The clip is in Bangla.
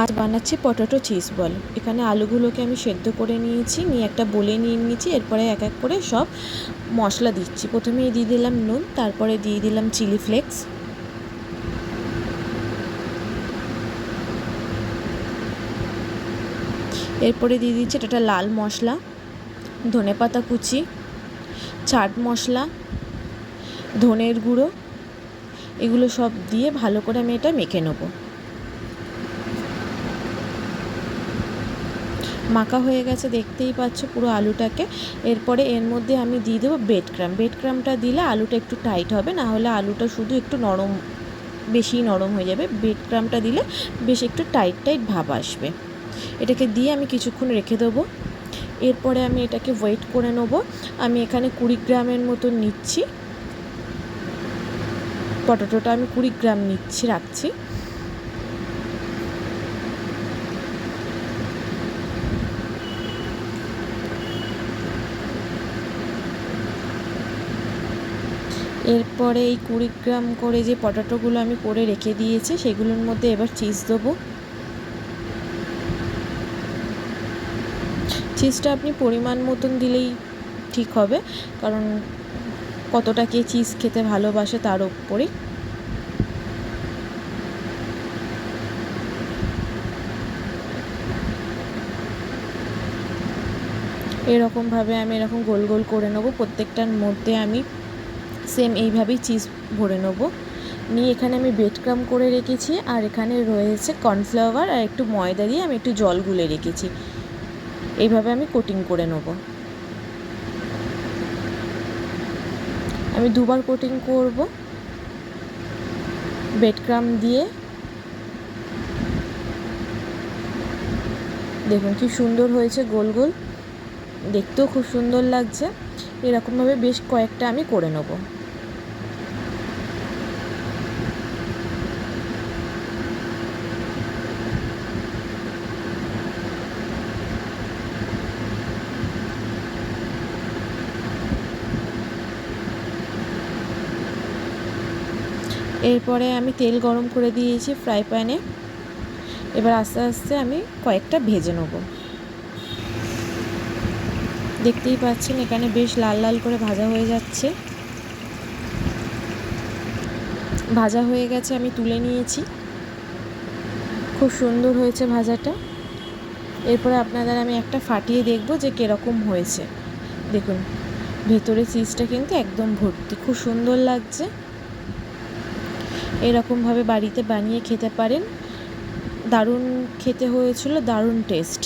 আজ বানাচ্ছি পটেটো চিজ বল। এখানে আলুগুলোকে আমি সেদ্ধ করে নিয়েছি, নিয়ে একটা বলে নিয়ে নিয়েছি। এরপরে এক এক করে সব মশলা দিচ্ছি। প্রথমেই দিয়ে দিলাম নুন, তারপরে দিয়ে দিলাম চিলি ফ্লেক্স, এরপরে দিয়ে দিচ্ছি একটা লাল মশলা, ধনেপাতা কুচি, চাট মশলা, ধনের গুঁড়ো, এগুলো সব দিয়ে ভালো করে আমি এটা মেখে নেবো। মাখা হয়ে গেছে, দেখতেই পাচ্ছ পুরো আলুটাকে। এরপরে এর মধ্যে আমি দিয়ে দেবো ব্রেড ক্রামটা দিলে আলুটা একটু টাইট হবে, না হলে আলুটা শুধু একটু নরম, বেশি নরম হয়ে যাবে। ব্রেড ক্রামটা দিলে বেশ একটু টাইট ভাব আসবে। এটাকে দিয়ে আমি কিছুক্ষণ রেখে দেবো। এরপরে আমি এটাকে ওয়েট করে নেবো। আমি এখানে 20 গ্রামের মতন নিচ্ছি পটেটোটা, আমি 20 গ্রাম রাখছি। এরপরে এই 20 গ্রাম করে যে পটেটোগুলো আমি করে রেখে দিয়েছি সেগুলোর মধ্যে এবার চিজ দেবো। চিজটা আপনি পরিমাণ মতন দিলেই ঠিক হবে, কারণ কতটা কে চিজ খেতে ভালোবাসে তার উপরেই। এরকমভাবে আমি এরকম গোল গোল করে নেবো। প্রত্যেকটার মধ্যে আমি সেম এইভাবেই চিজ ভরে নেবো। নিয়ে এখানে আমি ব্রেড ক্রাম্ব করে রেখেছি, আর এখানে রয়েছে কর্নফ্লাওয়ার আর একটু ময়দা দিয়ে আমি একটু জল গুলে রেখেছি। এইভাবে আমি কোটিং করে নেব। আমি দুবার কোটিং করব ব্রেড ক্রাম্ব দিয়ে। দেখুন কি সুন্দর হয়েছে, গোল গোল, দেখতেও খুব সুন্দর লাগছে। এরকমভাবে বেশ কয়েকটা আমি করে নেব। এরপরে আমি তেল গরম করে দিয়েছি ফ্রাই প্যানে। এবার আস্তে আস্তে আমি কয়েকটা ভেজে নেব। দেখতেই পাচ্ছেন এখানে বেশ লাল লাল করে ভাজা হয়ে যাচ্ছে। ভাজা হয়ে গেছে, আমি তুলে নিয়েছি। খুব সুন্দর হয়েছে ভাজাটা। এরপরে আপনাদের আমি একটা ফাটিয়ে দেখব যে কীরকম হয়েছে। দেখুন ভেতরে চিজটা কিন্তু একদম ভর্তি, খুব সুন্দর লাগছে। এরকমভাবে বাড়িতে বানিয়ে খেতে পারেন, দারুণ খেতে হয়েছিল, দারুণ টেস্ট।